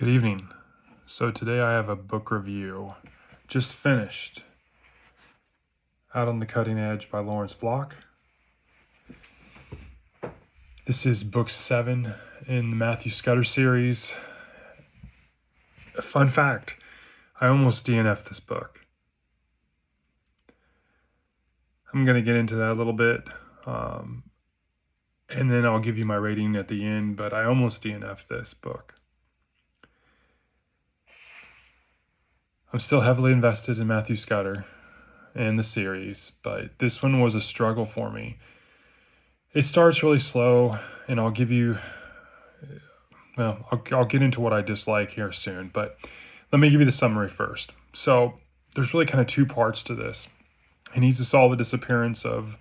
Good evening. So today I have a book review. Just finished. Out on the Cutting Edge by Lawrence Block. This is book 7 in the Matthew Scudder series. A fun fact, I almost DNF'd this book. I'm going to get into that a little bit, and then I'll give you my rating at the end, but I almost DNF'd this book. I'm still heavily invested in Matthew Scudder and the series, but this one was a struggle for me. It starts really slow, and I'll get into what I dislike here soon, but let me give you the summary first. So there's really kind of two parts to this. He needs to solve the disappearance of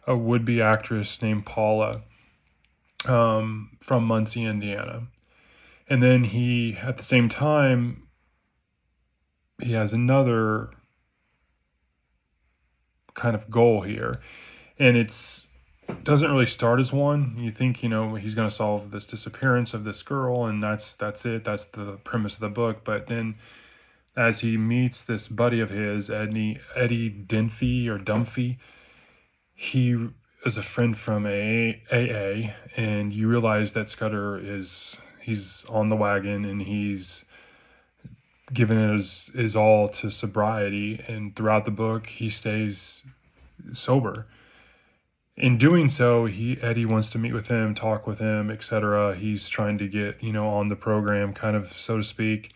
a would-be actress named Paula from Muncie, Indiana. And then at the same time, he has another kind of goal here, and it doesn't really start as one. You think, he's going to solve this disappearance of this girl, and that's it. That's the premise of the book. But then as he meets this buddy of his, Eddie Dunphy, he is a friend from AA, and you realize that Scudder he's on the wagon, and he's given it his all to sobriety, and throughout the book he stays sober. In doing so, Eddie wants to meet with him, talk with him, etc. He's trying to get on the program, kind of, so to speak.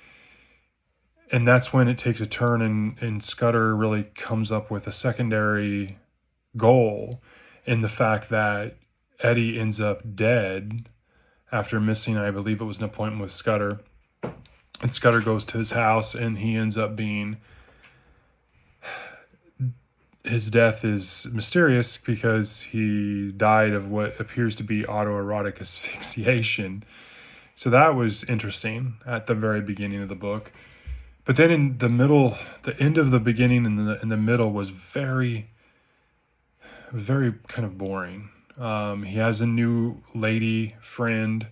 And that's when it takes a turn, and Scudder really comes up with a secondary goal in the fact that Eddie ends up dead after missing, I believe it was an appointment with Scudder. And Scudder goes to his house, and he ends up his death is mysterious because he died of what appears to be autoerotic asphyxiation. So that was interesting at the very beginning of the book. But then in the middle, the end of the beginning and in the middle was very, very kind of boring. He has a new lady friend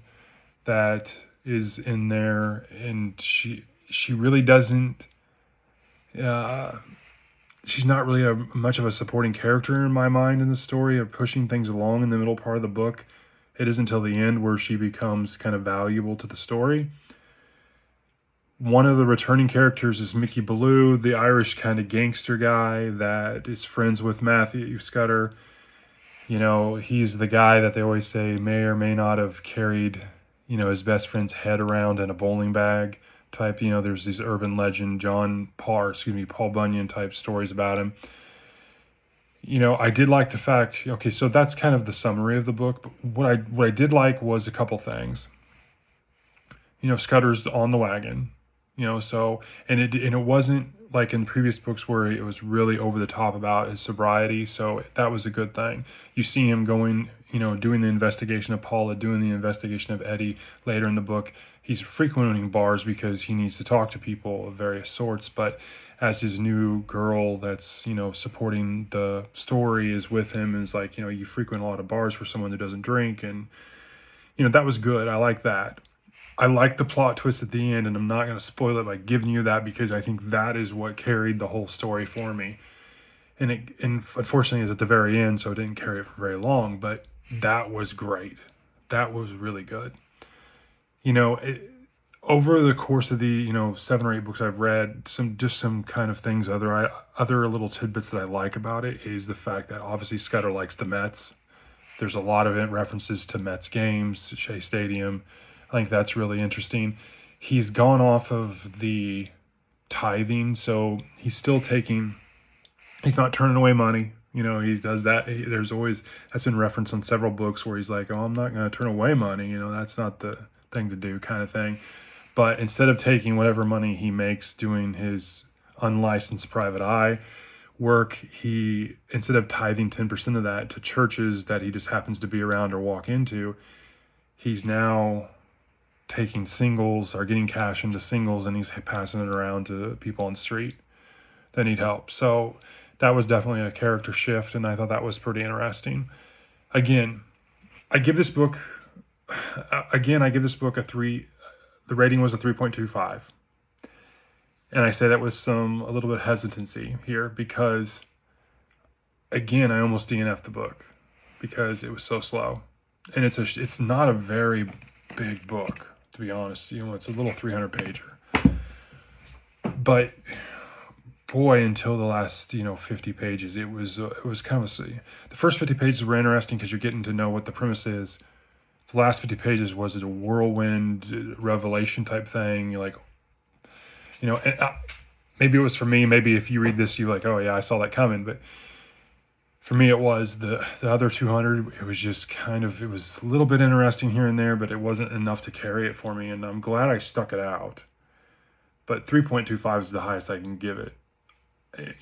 that is in there, and she really doesn't she's not really much of a supporting character in my mind in the story of pushing things along in the middle part of the book. It isn't until the end where she becomes kind of valuable to the story. One of the returning characters is Mickey Ballou, the Irish kind of gangster guy that is friends with Matthew Scudder. He's the guy that they always say may or may not have carried his best friend's head around in a bowling bag type. There's these urban legend, Paul Bunyan type stories about him. I did like the fact, so that's kind of the summary of the book. But what I did like was a couple things. Scudder's on the wagon, and it wasn't like in previous books where it was really over the top about his sobriety. So that was a good thing. You see him going, doing the investigation of Paula, doing the investigation of Eddie later in the book. He's frequenting bars because he needs to talk to people of various sorts. But as his new girl that's, supporting the story is with him, is like, you frequent a lot of bars for someone that doesn't drink. And, that was good. I like that. I like the plot twist at the end, and I'm not going to spoil it by giving you that because I think that is what carried the whole story for me. And unfortunately it's at the very end, so it didn't carry it for very long, but that was great. That was really good. Over the course of the 7 or 8 books I've read, some kind of things, other little tidbits that I like about it is the fact that obviously Scudder likes the Mets. There's a lot of references to Mets games, Shea Stadium. I think that's really interesting. He's gone off of the tithing, so he's not turning away money. He does that. That's been referenced on several books where he's like, I'm not going to turn away money. That's not the thing to do, kind of thing. But instead of taking whatever money he makes doing his unlicensed private eye work, instead of tithing 10% of that to churches that he just happens to be around or walk into, he's now taking singles or getting cash into singles, and he's passing it around to people on the street that need help. So that was definitely a character shift, and I thought that was pretty interesting. Again, I give this book a 3 the rating was a 3.25. And I say that with a little bit of hesitancy here because, again, I almost DNF'd the book because it was so slow. And it's not a very big book, to be honest. It's a little 300 pager. But boy, until the last 50 pages, it was kind of the first 50 pages were interesting because you're getting to know what the premise is. The last 50 pages was a whirlwind revelation type thing. You're like, and maybe it was for me. Maybe if you read this, you're like, oh yeah, I saw that coming. But for me, it was the other 200. It was just it was a little bit interesting here and there, but it wasn't enough to carry it for me. And I'm glad I stuck it out. But 3.25 is the highest I can give it.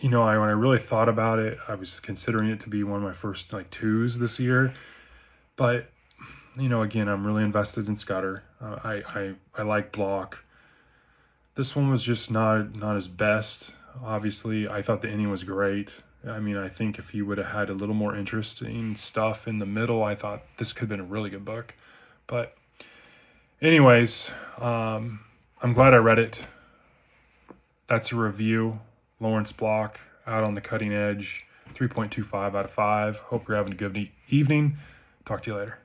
When I really thought about it, I was considering it to be one of my first twos this year. But again, I'm really invested in Scudder. I like Block. This one was just not his best. Obviously, I thought the ending was great. I mean, I think if he would have had a little more interesting stuff in the middle, I thought this could have been a really good book. But anyways, I'm glad I read it. That's a review. Lawrence Block, Out on the Cutting Edge, 3.25 out of 5. Hope you're having a good evening. Talk to you later.